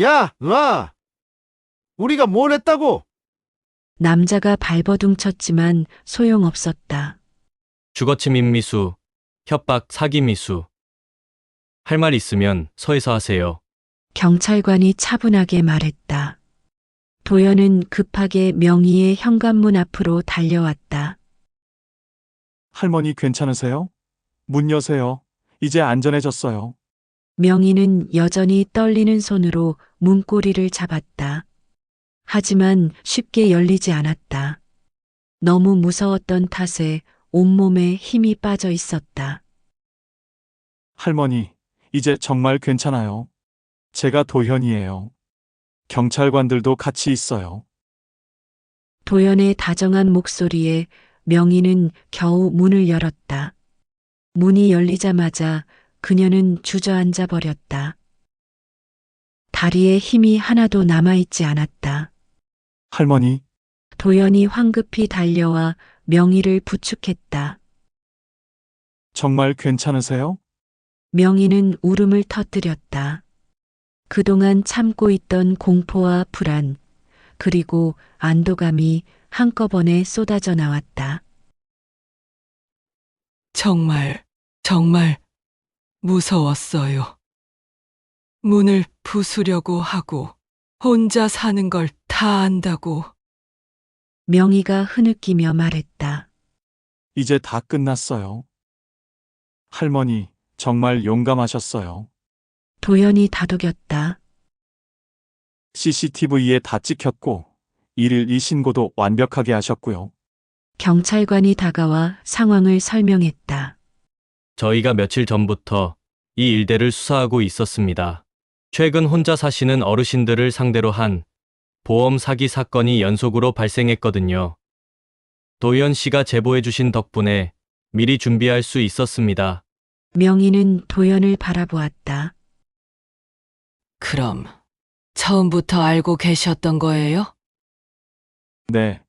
야, 놔! 우리가 뭘 했다고? 남자가 발버둥 쳤지만 소용없었다. 주거침 인미수. 협박 사기 미수. 할 말 있으면 서에서 하세요. 경찰관이 차분하게 말했다. 도연은 급하게 명희의 현관문 앞으로 달려왔다. 할머니 괜찮으세요? 문 여세요. 이제 안전해졌어요. 명희는 여전히 떨리는 손으로 문고리를 잡았다. 하지만 쉽게 열리지 않았다. 너무 무서웠던 탓에 온몸에 힘이 빠져 있었다. 할머니, 이제 정말 괜찮아요. 제가 도현이에요. 경찰관들도 같이 있어요. 도연의 다정한 목소리에 명희는 겨우 문을 열었다. 문이 열리자마자 그녀는 주저앉아 버렸다. 다리에 힘이 하나도 남아있지 않았다. 할머니, 도연이 황급히 달려와 명희를 부축했다. 정말 괜찮으세요? 명희는 울음을 터뜨렸다. 그동안 참고 있던 공포와 불안, 그리고 안도감이 한꺼번에 쏟아져 나왔다. 정말 무서웠어요. 문을 부수려고 하고 혼자 사는 걸 다 안다고. 명희가 흐느끼며 말했다. 이제 다 끝났어요. 할머니, 정말 용감하셨어요. 도연이 다독였다. CCTV에 다 찍혔고, 112 신고도 완벽하게 하셨고요. 경찰관이 다가와 상황을 설명했다. 저희가 며칠 전부터 이 일대를 수사하고 있었습니다. 최근 혼자 사시는 어르신들을 상대로 한 보험 사기 사건이 연속으로 발생했거든요. 도연 씨가 제보해 주신 덕분에 미리 준비할 수 있었습니다. 명희는 도연을 바라보았다. 그럼 처음부터 알고 계셨던 거예요? 네,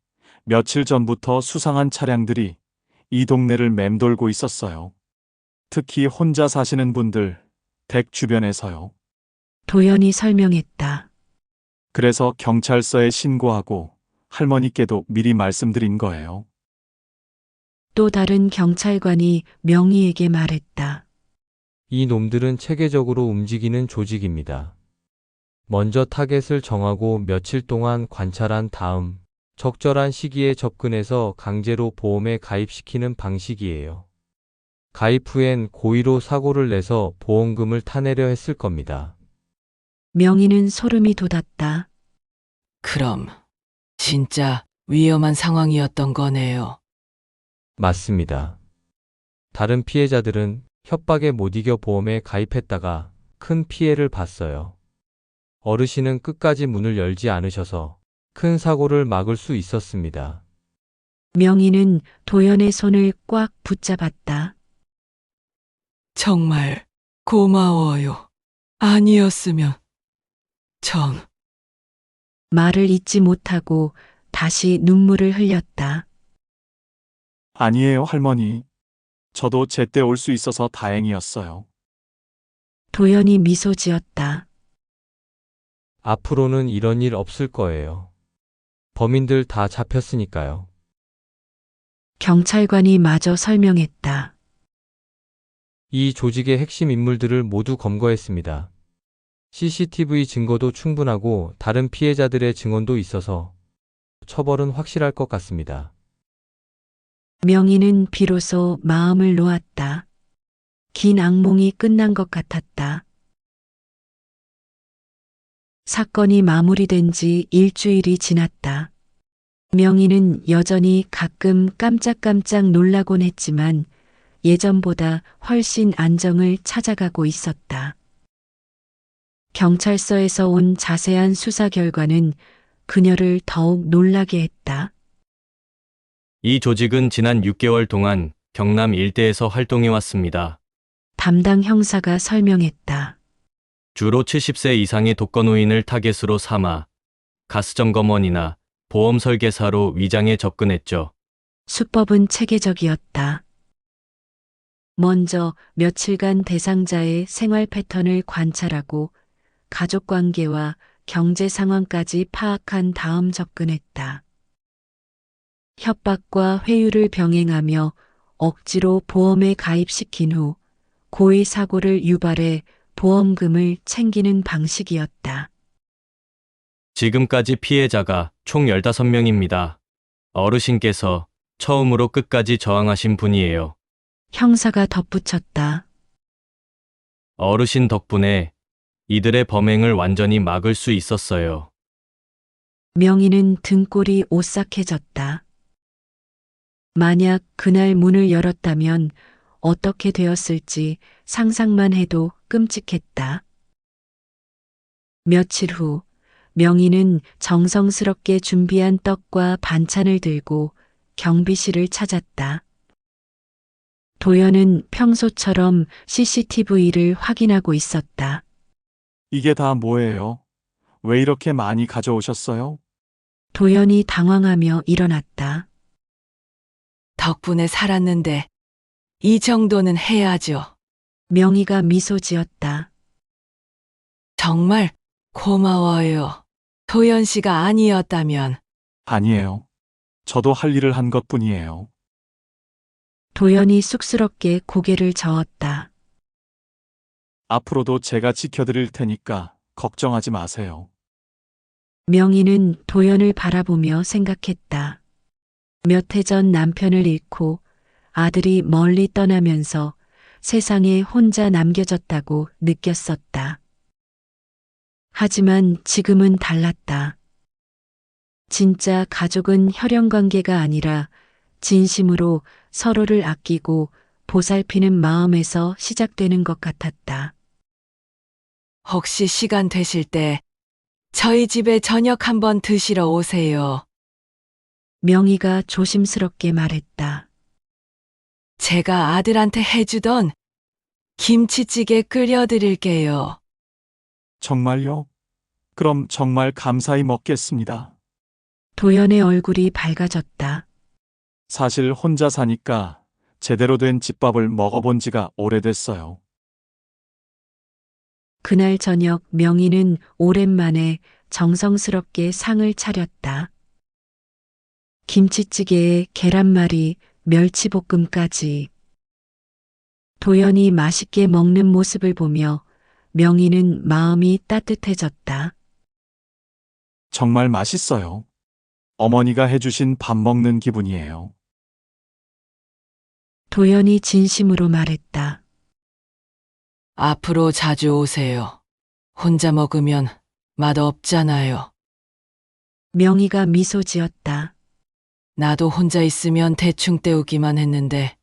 며칠 전부터 수상한 차량들이 이 동네를 맴돌고 있었어요. 특히 혼자 사시는 분들, 댁 주변에서요. 도연이 설명했다. 그래서 경찰서에 신고하고 할머니께도 미리 말씀드린 거예요. 또 다른 경찰관이 명희에게 말했다. 이 놈들은 체계적으로 움직이는 조직입니다. 먼저 타겟을 정하고 며칠 동안 관찰한 다음 적절한 시기에 접근해서 강제로 보험에 가입시키는 방식이에요. 가입 후엔 고의로 사고를 내서 보험금을 타내려 했을 겁니다. 명희는 소름이 돋았다. 그럼 진짜 위험한 상황이었던 거네요. 맞습니다. 다른 피해자들은 협박에 못 이겨 보험에 가입했다가 큰 피해를 봤어요. 어르신은 끝까지 문을 열지 않으셔서 큰 사고를 막을 수 있었습니다. 명희는 도연의 손을 꽉 붙잡았다. 정말 고마워요. 아니었으면 전 말을 잇지 못하고 다시 눈물을 흘렸다. 아니에요, 할머니. 저도 제때 올 수 있어서 다행이었어요. 도연이 미소 지었다. 앞으로는 이런 일 없을 거예요. 범인들 다 잡혔으니까요. 경찰관이 마저 설명했다. 이 조직의 핵심 인물들을 모두 검거했습니다. CCTV 증거도 충분하고 다른 피해자들의 증언도 있어서 처벌은 확실할 것 같습니다. 명희는 비로소 마음을 놓았다. 긴 악몽이 끝난 것 같았다. 사건이 마무리된 지 일주일이 지났다. 명희는 여전히 가끔 깜짝깜짝 놀라곤 했지만 예전보다 훨씬 안정을 찾아가고 있었다. 경찰서에서 온 자세한 수사 결과는 그녀를 더욱 놀라게 했다. 이 조직은 지난 6개월 동안 경남 일대에서 활동해 왔습니다. 담당 형사가 설명했다. 주로 70세 이상의 독거노인을 타겟으로 삼아 가스점검원이나 보험 설계사로 위장해 접근했죠. 수법은 체계적이었다. 먼저 며칠간 대상자의 생활 패턴을 관찰하고 가족 관계와 경제 상황까지 파악한 다음 접근했다. 협박과 회유를 병행하며 억지로 보험에 가입시킨 후 고의 사고를 유발해 보험금을 챙기는 방식이었다. 지금까지 피해자가 총 15명입니다. 어르신께서 처음으로 끝까지 저항하신 분이에요. 형사가 덧붙였다. 어르신 덕분에 이들의 범행을 완전히 막을 수 있었어요. 명희는 등골이 오싹해졌다. 만약 그날 문을 열었다면 어떻게 되었을지 상상만 해도 끔찍했다. 며칠 후 명희는 정성스럽게 준비한 떡과 반찬을 들고 경비실을 찾았다. 도연은 평소처럼 CCTV를 확인하고 있었다. 이게 다 뭐예요? 왜 이렇게 많이 가져오셨어요? 도연이 당황하며 일어났다. 덕분에 살았는데 이 정도는 해야죠. 명희가 미소 지었다. 정말 고마워요. 도연 씨가 아니었다면 아니에요. 저도 할 일을 한 것뿐이에요. 도연이 쑥스럽게 고개를 저었다. 앞으로도 제가 지켜드릴 테니까 걱정하지 마세요. 명희는 도연을 바라보며 생각했다. 몇 해 전 남편을 잃고 아들이 멀리 떠나면서 세상에 혼자 남겨졌다고 느꼈었다. 하지만 지금은 달랐다. 진짜 가족은 혈연 관계가 아니라 진심으로 서로를 아끼고 보살피는 마음에서 시작되는 것 같았다. 혹시 시간 되실 때 저희 집에 저녁 한번 드시러 오세요. 명희가 조심스럽게 말했다. 제가 아들한테 해주던 김치찌개 끓여드릴게요. 정말요? 그럼 정말 감사히 먹겠습니다. 도연의 얼굴이 밝아졌다. 사실 혼자 사니까 제대로 된 집밥을 먹어본 지가 오래됐어요. 그날 저녁 명희는 오랜만에 정성스럽게 상을 차렸다. 김치찌개에 계란말이, 멸치볶음까지. 도연이 맛있게 먹는 모습을 보며 명희는 마음이 따뜻해졌다. 정말 맛있어요. 어머니가 해주신 밥 먹는 기분이에요. 도연이 진심으로 말했다. 앞으로 자주 오세요. 혼자 먹으면 맛없잖아요. 명희가 미소 지었다. 나도 혼자 있으면 대충 때우기만 했는데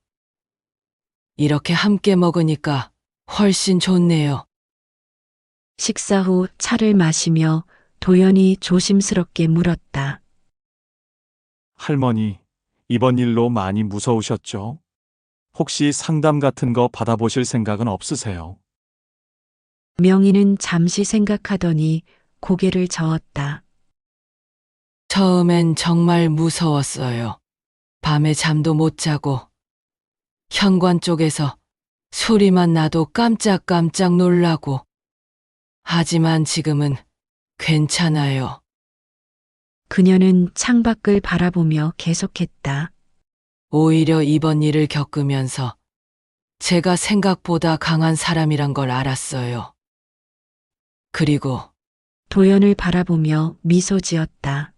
이렇게 함께 먹으니까 훨씬 좋네요. 식사 후 차를 마시며 도연이 조심스럽게 물었다. 할머니, 이번 일로 많이 무서우셨죠? 혹시 상담 같은 거 받아보실 생각은 없으세요? 명희는 잠시 생각하더니 고개를 저었다. 처음엔 정말 무서웠어요. 밤에 잠도 못 자고 현관 쪽에서 소리만 나도 깜짝깜짝 놀라고. 하지만 지금은 괜찮아요. 그녀는 창밖을 바라보며 계속했다. 오히려 이번 일을 겪으면서 제가 생각보다 강한 사람이란 걸 알았어요. 그리고 도연을 바라보며 미소 지었다.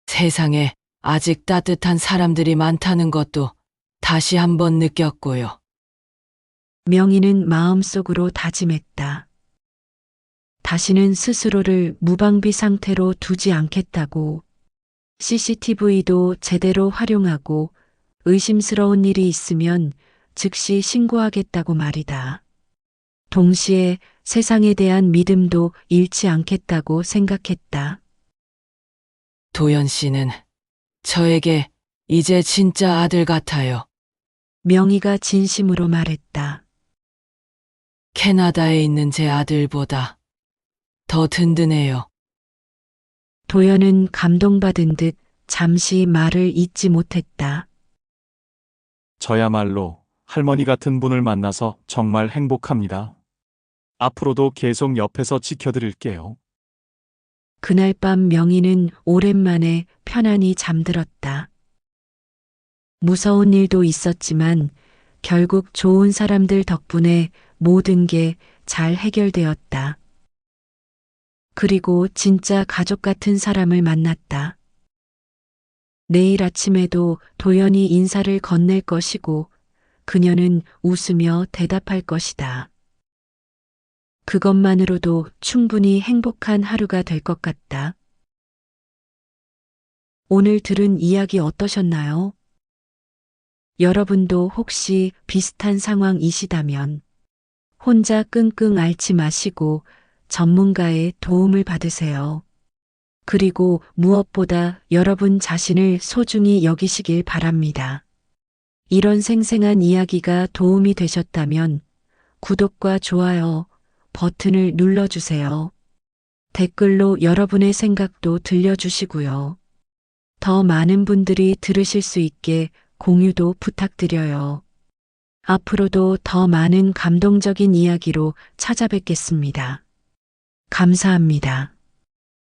세상에 아직 따뜻한 사람들이 많다는 것도 다시 한번 느꼈고요. 명희는 마음속으로 다짐했다. 다시는 스스로를 무방비 상태로 두지 않겠다고. CCTV도 제대로 활용하고 의심스러운 일이 있으면 즉시 신고하겠다고 말이다. 동시에 세상에 대한 믿음도 잃지 않겠다고 생각했다. 도연 씨는 저에게 이제 진짜 아들 같아요. 명희가 진심으로 말했다. 캐나다에 있는 제 아들보다 더 든든해요. 도연은 감동받은 듯 잠시 말을 잇지 못했다. 저야말로 할머니 같은 분을 만나서 정말 행복합니다. 앞으로도 계속 옆에서 지켜드릴게요. 그날 밤 명희는 오랜만에 편안히 잠들었다. 무서운 일도 있었지만 결국 좋은 사람들 덕분에 모든 게 잘 해결되었다. 그리고 진짜 가족 같은 사람을 만났다. 내일 아침에도 도연이 인사를 건넬 것이고 그녀는 웃으며 대답할 것이다. 그것만으로도 충분히 행복한 하루가 될 것 같다. 오늘 들은 이야기 어떠셨나요? 여러분도 혹시 비슷한 상황이시다면 혼자 끙끙 앓지 마시고 전문가의 도움을 받으세요. 그리고 무엇보다 여러분 자신을 소중히 여기시길 바랍니다. 이런 생생한 이야기가 도움이 되셨다면 구독과 좋아요 버튼을 눌러주세요. 댓글로 여러분의 생각도 들려주시고요. 더 많은 분들이 들으실 수 있게 공유도 부탁드려요. 앞으로도 더 많은 감동적인 이야기로 찾아뵙겠습니다. 감사합니다.